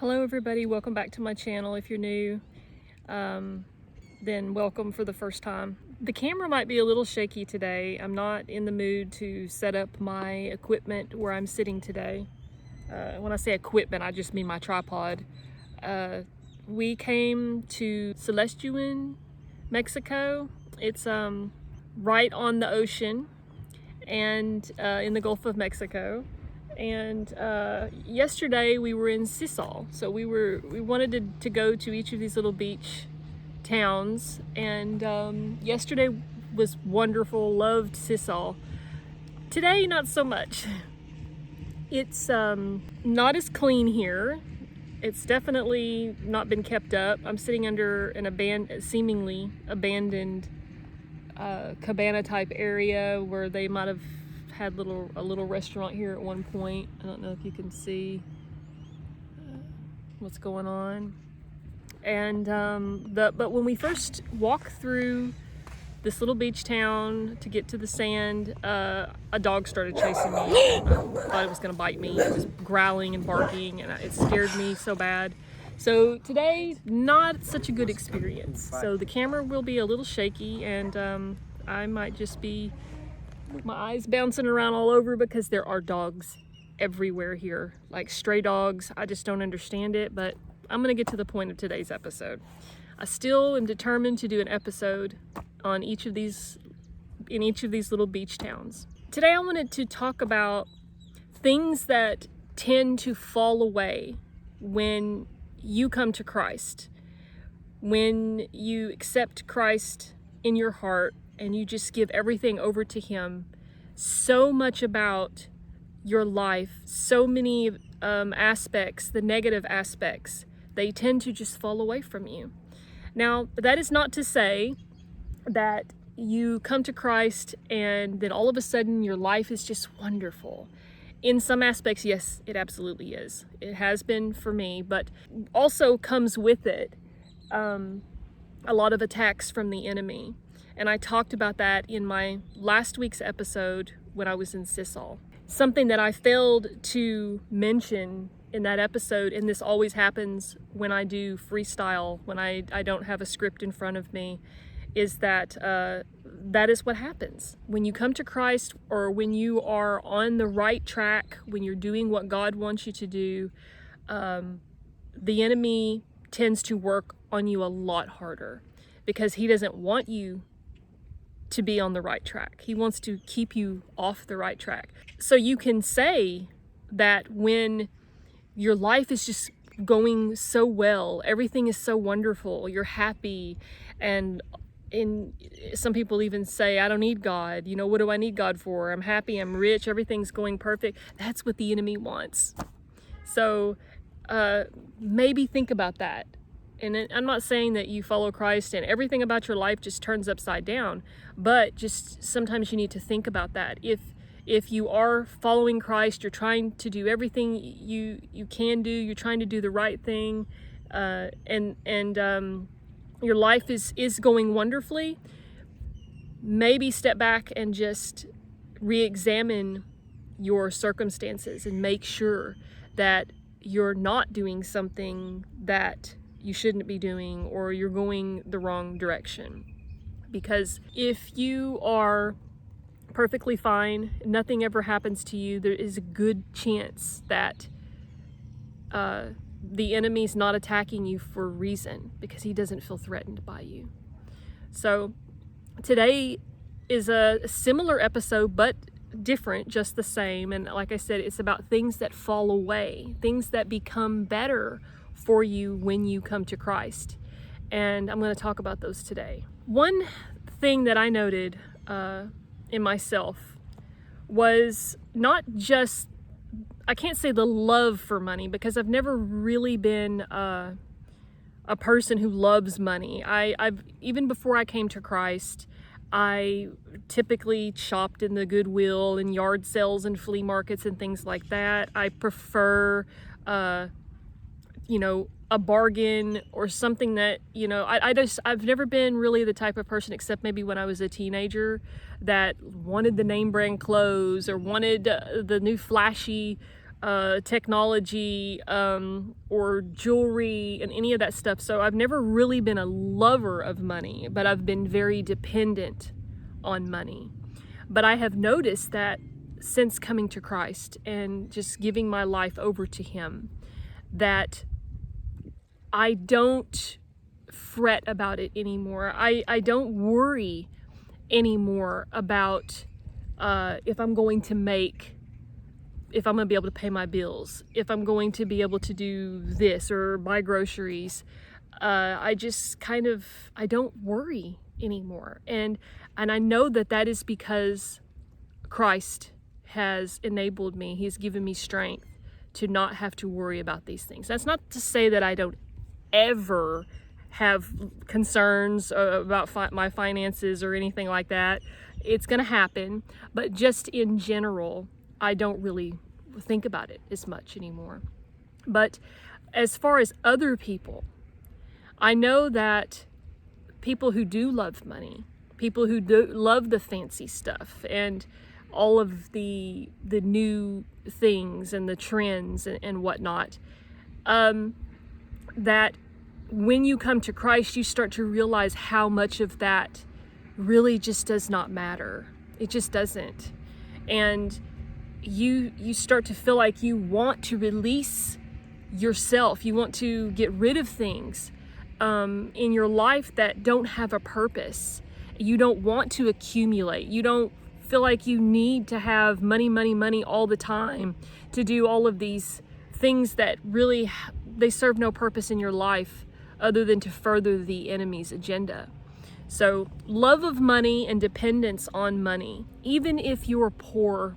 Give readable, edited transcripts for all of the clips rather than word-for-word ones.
Hello everybody, welcome back to my channel. If you're new, then welcome for the first time. The camera might be a little shaky today. I'm not in the mood to set up my equipment where I'm sitting today. When I say equipment, I just mean my tripod. We came to Celestine, Mexico. It's right on the ocean and in the Gulf of Mexico. And yesterday we were in Sisal, so we wanted to go to each of these little beach towns, and yesterday was wonderful. Loved Sisal. Today, not so much. It's not as clean here. It's definitely not been kept up. I'm sitting under an seemingly abandoned cabana type area where they might have had a little restaurant here at one point. I don't know if you can see what's going on. And but when we first walked through this little beach town to get to the sand, a dog started chasing me. I thought it was gonna bite me. It was growling and barking, and it scared me so bad. So today, not such a good experience. So the camera will be a little shaky, and I might just be with my eyes bouncing around all over because there are dogs everywhere here, like stray dogs. I just don't understand it, but I'm gonna get to the point of today's episode. I still am determined to do an episode on each of these little beach towns. Today I wanted to talk about things that tend to fall away when you come to Christ, when you accept Christ in your heart and you just give everything over to Him. So much about your life, so many aspects, the negative aspects, they tend to just fall away from you. Now, that is not to say that you come to Christ and then all of a sudden your life is just wonderful. In some aspects, yes, it absolutely is. It has been for me, but also comes with it a lot of attacks from the enemy. And I talked about that in my last week's episode when I was in Sisal. Something that I failed to mention in that episode, and this always happens when I do freestyle, when I don't have a script in front of me, is that that is what happens. When you come to Christ, or when you are on the right track, when you're doing what God wants you to do, the enemy tends to work on you a lot harder because he doesn't want you to be on the right track. He wants to keep you off the right track. So you can say that when your life is just going so well, everything is so wonderful, you're happy, and some people even say, I don't need God. You know, what do I need God for? I'm happy, I'm rich, everything's going perfect. That's what the enemy wants. So maybe think about that. And I'm not saying that you follow Christ and everything about your life just turns upside down, but just sometimes you need to think about that. If you are following Christ, you're trying to do everything you can do, you're trying to do the right thing, and your life is going wonderfully, maybe step back and just re-examine your circumstances and make sure that you're not doing something that you shouldn't be doing, or you're going the wrong direction. Because if you are perfectly fine, nothing ever happens to you, there is a good chance that the enemy's not attacking you for a reason, because he doesn't feel threatened by you. So today is a similar episode, but different, just the same. And like I said, it's about things that fall away, things that become better for you when you come to Christ. And I'm going to talk about those today. One thing that I noted in myself was not just, I can't say the love for money, because I've never really been a person who loves money. I've even before I came to Christ, I typically shopped in the Goodwill and yard sales and flea markets and things like that. I prefer a bargain or something that, I've never been really the type of person, except maybe when I was a teenager, that wanted the name brand clothes or wanted the new flashy technology, or jewelry and any of that stuff. So I've never really been a lover of money, but I've been very dependent on money. But I have noticed that since coming to Christ and just giving my life over to Him, that I don't fret about it anymore. I don't worry anymore about if I'm going to be able to pay my bills, if I'm going to be able to do this or buy groceries. I don't worry anymore. And I know that is because Christ has enabled me. He's given me strength to not have to worry about these things. That's not to say that I don't ever have concerns about my finances or anything like that. It's going to happen, but just in general, I don't really think about it as much anymore. But as far as other people, I know that people who do love money, people who do love the fancy stuff and all of the new things and the trends and whatnot, that when you come to Christ, you start to realize how much of that really just does not matter. It just doesn't. And you start to feel like you want to release yourself. You want to get rid of things in your life that don't have a purpose. You don't want to accumulate. You don't feel like you need to have money all the time to do all of these things that really, they serve no purpose in your life other than to further the enemy's agenda. So love of money and dependence on money, even if you're poor,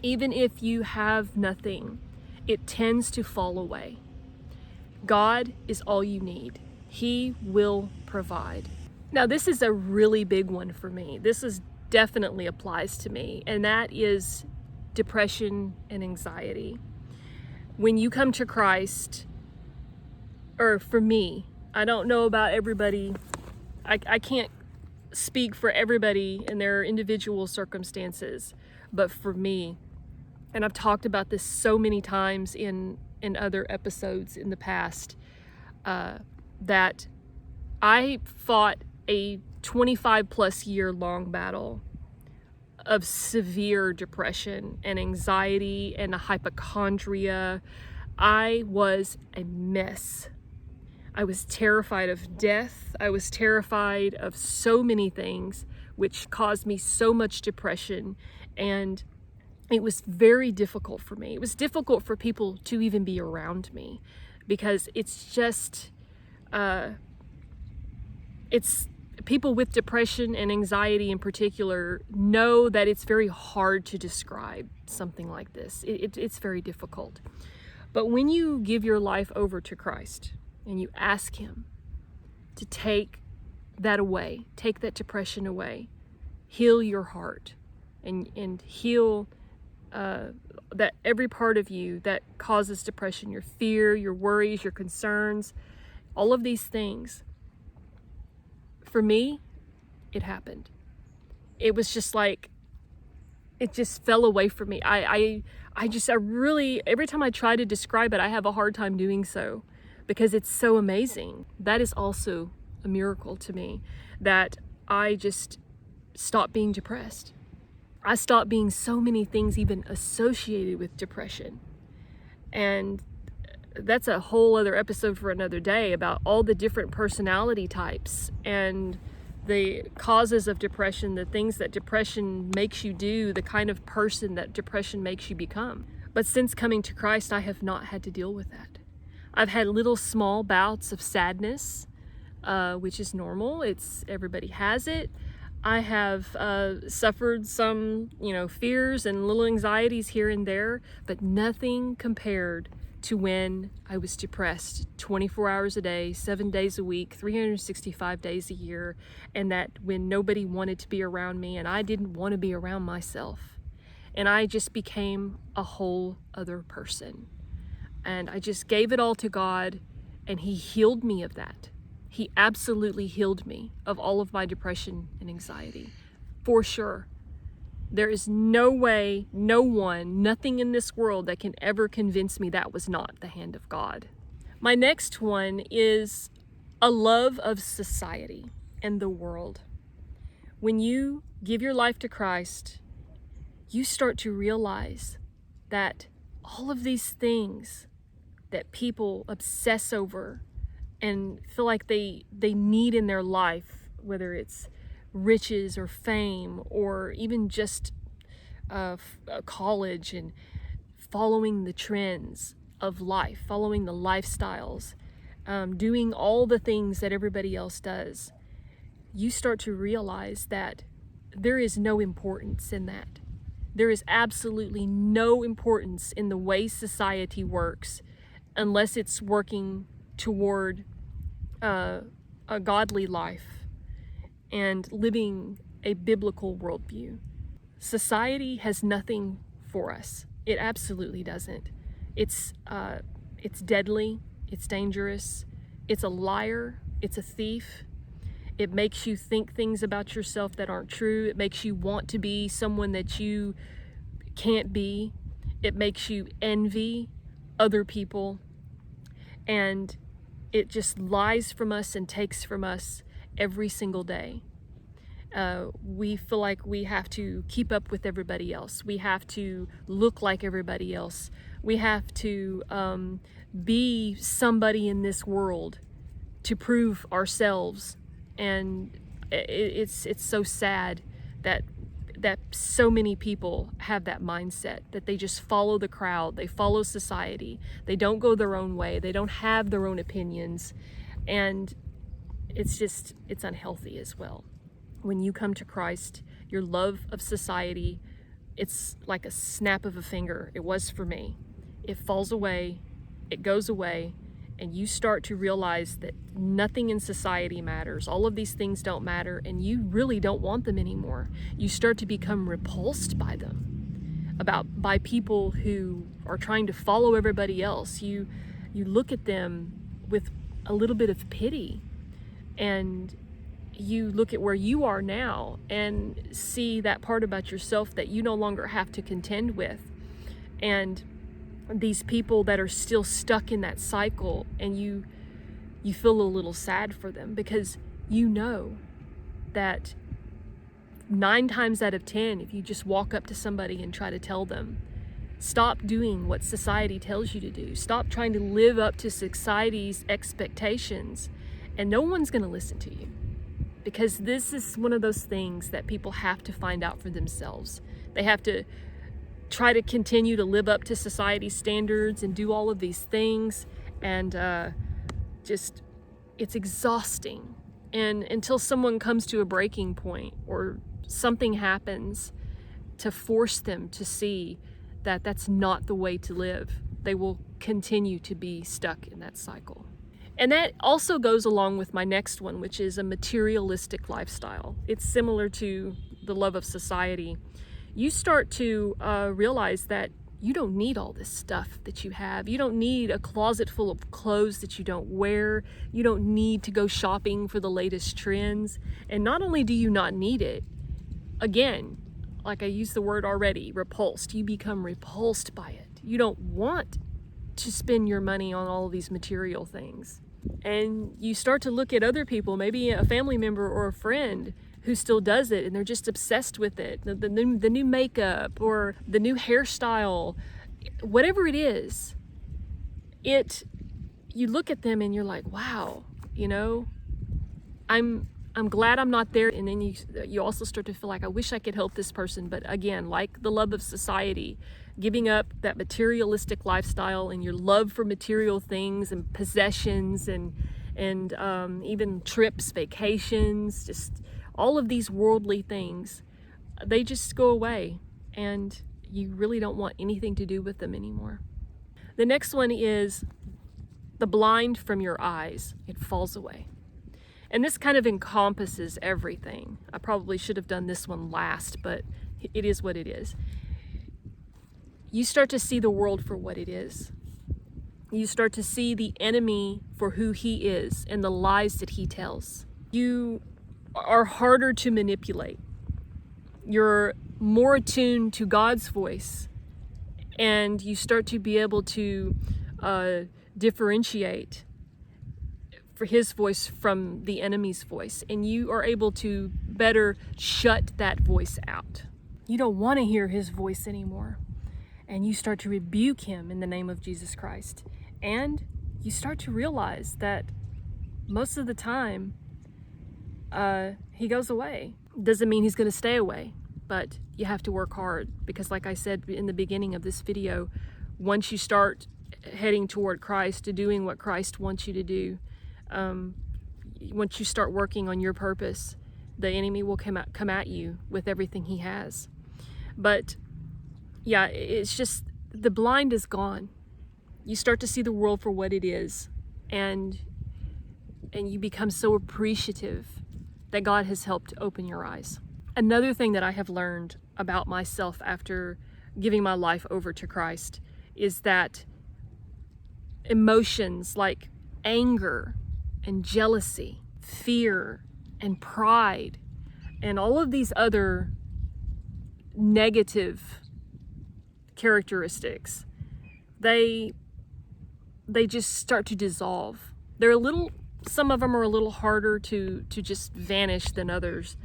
even if you have nothing, it tends to fall away. God is all you need. He will provide. Now, this is a really big one for me. This definitely applies to me, and that is depression and anxiety. When you come to Christ, or for me, I don't know about everybody. I can't speak for everybody in their individual circumstances, but for me, and I've talked about this so many times in other episodes in the past, that I fought a 25 plus year long battle of severe depression and anxiety and a hypochondria. I was a mess. I was terrified of death. I was terrified of so many things, which caused me so much depression. And it was very difficult for me. It was difficult for people to even be around me, because it's just, it's people with depression and anxiety in particular know that it's very hard to describe something like this. It's very difficult. But when you give your life over to Christ and you ask Him to take that away, take that depression away, heal your heart, and heal that every part of you that causes depression, your fear, your worries, your concerns, all of these things. For me, it happened. It was just like, it just fell away from me. I really, every time I try to describe it, I have a hard time doing so, because it's so amazing. That is also a miracle to me, that I just stopped being depressed. I stopped being so many things even associated with depression. And that's a whole other episode for another day, about all the different personality types and the causes of depression, the things that depression makes you do, the kind of person that depression makes you become. But since coming to Christ, I have not had to deal with that. I've had little small bouts of sadness, which is normal. Everybody has it. I have suffered some, fears and little anxieties here and there, but nothing compared to when I was depressed 24 hours a day, 7 days a week, 365 days a year, and that when nobody wanted to be around me and I didn't want to be around myself. And I just became a whole other person. And I just gave it all to God, and He healed me of that. He absolutely healed me of all of my depression and anxiety, for sure. There is no way, no one, nothing in this world that can ever convince me that was not the hand of God. My next one is a love of society and the world. When you give your life to Christ, you start to realize that all of these things that people obsess over and feel like they need in their life, whether it's riches or fame or even just college and following the trends of life, following the lifestyles, doing all the things that everybody else does, you start to realize that there is no importance in that. There is absolutely no importance in the way society works unless it's working toward a godly life and living a biblical worldview. Society has nothing for us. It absolutely doesn't. It's deadly. It's dangerous. It's a liar. It's a thief. It makes you think things about yourself that aren't true. It makes you want to be someone that you can't be. It makes you envy other people. And it just lies from us and takes from us every single day. We feel like we have to keep up with everybody else. We have to look like everybody else. We have to be somebody in this world to prove ourselves. And it's so sad that so many people have that mindset, that they just follow the crowd, they follow society, they don't go their own way, they don't have their own opinions, and it's unhealthy as well. When you come to Christ, your love of society, it's like a snap of a finger. It was for me. It falls away, it goes away, and you start to realize that nothing in society matters. All of these things don't matter, and you really don't want them anymore. You start to become repulsed by them, by people who are trying to follow everybody else. You look at them with a little bit of pity, and you look at where you are now and see that part about yourself that you no longer have to contend with. And these people that are still stuck in that cycle, and you feel a little sad for them, because you know that 9 times out of 10, if you just walk up to somebody and try to tell them, stop doing what society tells you to do, stop trying to live up to society's expectations, and no one's going to listen to you. Because this is one of those things that people have to find out for themselves. They have to try to continue to live up to society's standards and do all of these things, and it's exhausting. And until someone comes to a breaking point or something happens to force them to see that that's not the way to live, they will continue to be stuck in that cycle. And that also goes along with my next one, which is a materialistic lifestyle. It's similar to the love of society. You start to realize that you don't need all this stuff that you have. You don't need a closet full of clothes that you don't wear. You don't need to go shopping for the latest trends. And not only do you not need it, again, like I used the word already, repulsed. You become repulsed by it. You don't want to spend your money on all of these material things. And you start to look at other people, maybe a family member or a friend who still does it, and they're just obsessed with it. The new makeup or the new hairstyle, whatever it is, you look at them and you're like, wow, I'm glad I'm not there. And then you also start to feel like, I wish I could help this person. But again, like the love of society, giving up that materialistic lifestyle and your love for material things and possessions and even trips, vacations, just all of these worldly things, they just go away, and you really don't want anything to do with them anymore. The next one is the blind from your eyes. It falls away. And this kind of encompasses everything. I probably should have done this one last, but it is what it is. You start to see the world for what it is. You start to see the enemy for who he is and the lies that he tells. You are harder to manipulate. you're more attuned to God's voice, and you start to be able to differentiate for his voice from the enemy's voice, and you are able to better shut that voice out. You don't want to hear his voice anymore, and you start to rebuke him in the name of Jesus Christ, and you start to realize that most of the time he goes away. Doesn't mean he's going to stay away, but you have to work hard, because like I said in the beginning of this video, once you start heading toward Christ, to doing what Christ wants you to do, once you start working on your purpose, the enemy will come at you with everything he has. But yeah, it's just, the blind is gone. You start to see the world for what it is, and you become so appreciative that God has helped open your eyes. Another thing that I have learned about myself after giving my life over to Christ is that emotions like anger and jealousy, fear and pride, and all of these other negative characteristics, they just start to dissolve. Some of them are a little harder to just vanish than others.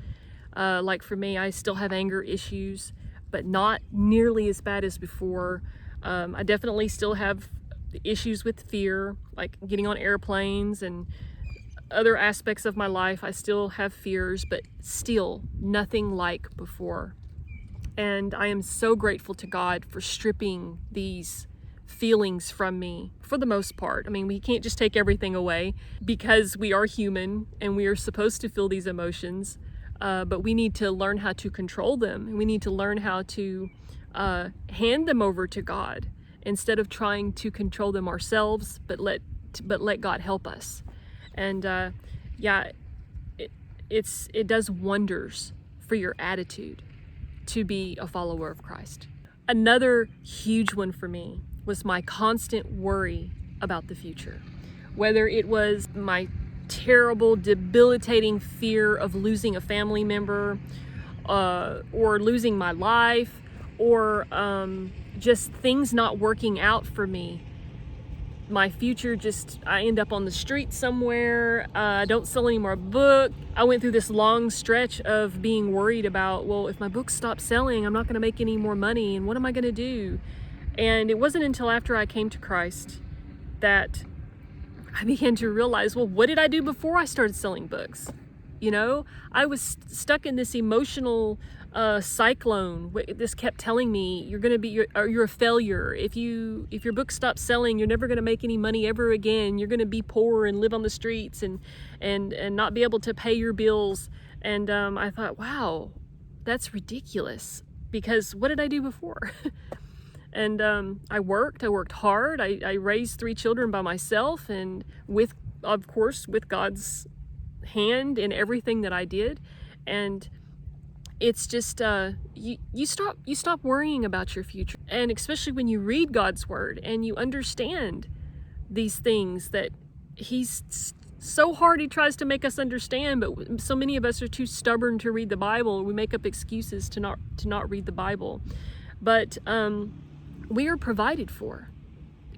Like for me, I still have anger issues, but not nearly as bad as before. I definitely still have issues with fear, like getting on airplanes and other aspects of my life. I still have fears, but still nothing like before. And I am so grateful to God for stripping these feelings from me for the most part. I mean, we can't just take everything away, because we are human and we are supposed to feel these emotions, but we need to learn how to control them, and we need to learn how to hand them over to God instead of trying to control them ourselves, but let God help us. And yeah, it does wonders for your attitude to be a follower of Christ. Another huge one for me was my constant worry about the future. Whether it was my terrible, debilitating fear of losing a family member, or losing my life, or just things not working out for me. My future, I end up on the street somewhere. I don't sell any more book. I went through this long stretch of being worried about, well, if my books stop selling, I'm not going to make any more money, and what am I going to do? And it wasn't until after I came to Christ that I began to realize, well, what did I do before I started selling books? You know, I was stuck in this emotional cyclone. This kept telling me, you're a failure. If your book stops selling, you're never going to make any money ever again. You're going to be poor and live on the streets and not be able to pay your bills. And I thought, wow, that's ridiculous, because what did I do before? And I worked hard. I raised 3 children by myself, and of course with God's hand in everything that I did. And it's just you stop worrying about your future, and especially when you read God's word and you understand these things that he's so hard he tries to make us understand, but so many of us are too stubborn to read the Bible. We make up excuses to not read the Bible. But we are provided for.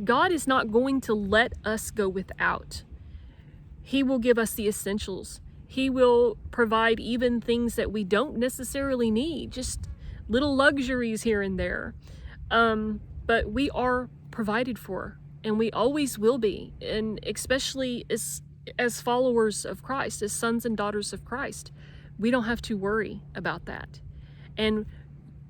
God is not going to let us go without. He will give us the essentials. He will provide even things that we don't necessarily need, just little luxuries here and there. But we are provided for, and we always will be. And especially as followers of Christ, as sons and daughters of Christ, we don't have to worry about that. And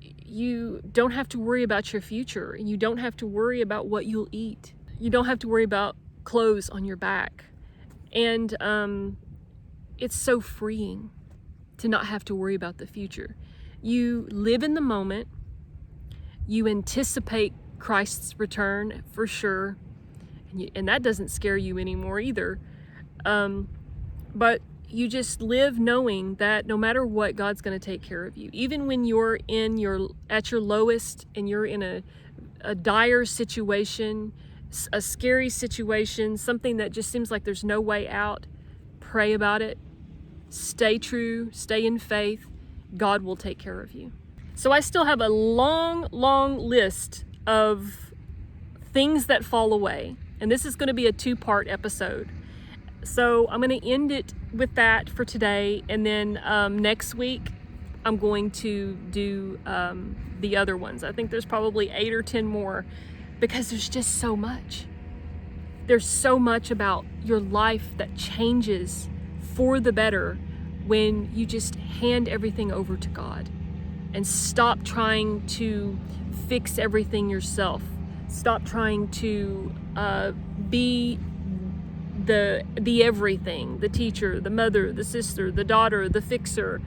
you don't have to worry about your future. You don't have to worry about what you'll eat. You don't have to worry about clothes on your back. And it's so freeing to not have to worry about the future. You live in the moment. You anticipate Christ's return for sure. And that doesn't scare you anymore either. But you just live knowing that no matter what, God's going to take care of you. Even when you're at your lowest and you're in a dire situation, a scary situation, something that just seems like there's no way out, pray about it. Stay true, stay in faith, God will take care of you. So I still have a long, long list of things that fall away. And this is going to be a 2-part episode. So I'm going to end it with that for today. And then next week, I'm going to do the other ones. I think there's probably 8 or 10 more, because there's just so much. There's so much about your life that changes for the better when you just hand everything over to God and stop trying to fix everything yourself. Stop trying to be the everything, the teacher, the mother, the sister, the daughter, the fixer,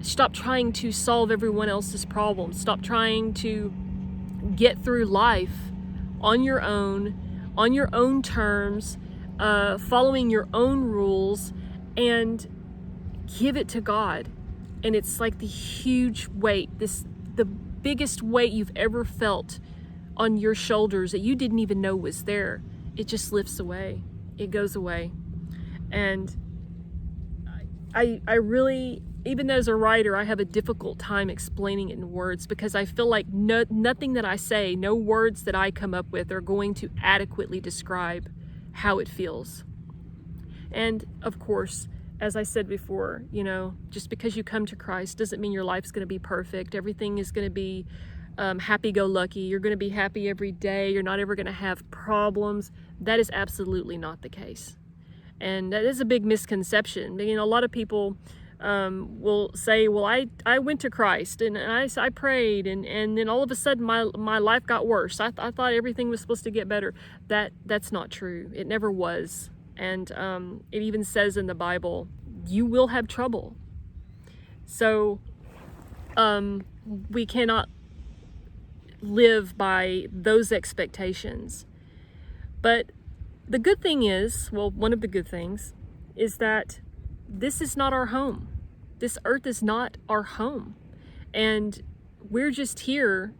stop trying to solve everyone else's problems. Stop trying to get through life on your own terms, following your own rules, and give it to God. And it's like the huge weight, the biggest weight you've ever felt on your shoulders that you didn't even know was there. It just lifts away. It goes away. And I really, even as a writer, I have a difficult time explaining it in words, because I feel like nothing that I say, no words that I come up with are going to adequately describe how it feels. And of course, as I said before, just because you come to Christ doesn't mean your life's going to be perfect. Everything is going to be happy-go-lucky. You're going to be happy every day. You're not ever going to have problems. That is absolutely not the case. And that is a big misconception. A lot of people will say, well, I went to Christ and I prayed and then all of a sudden my life got worse. I thought everything was supposed to get better. That's not true. It never was. And it even says in the Bible, you will have trouble. So we cannot live by those expectations. But the good thing is, one of the good things is that this is not our home. This earth is not our home. And we're just here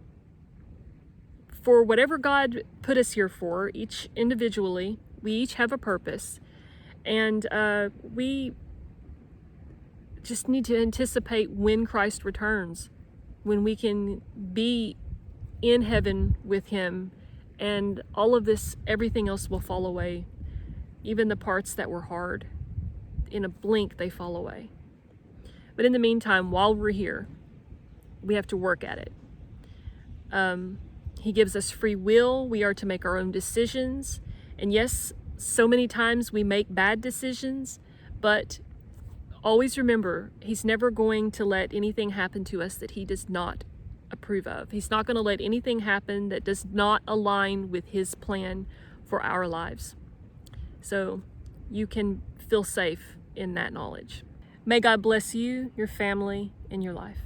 for whatever God put us here for, each individually. We each have a purpose. And we just need to anticipate when Christ returns, when we can be in heaven with him, and all of this, everything else will fall away. Even the parts that were hard, in a blink they fall away. But in the meantime, while we're here, we have to work at it. He gives us free will. We are to make our own decisions. And yes, so many times we make bad decisions, but always remember, he's never going to let anything happen to us that he does not approve of. He's not going to let anything happen that does not align with his plan for our lives. So you can feel safe in that knowledge. May God bless you, your family, and your life.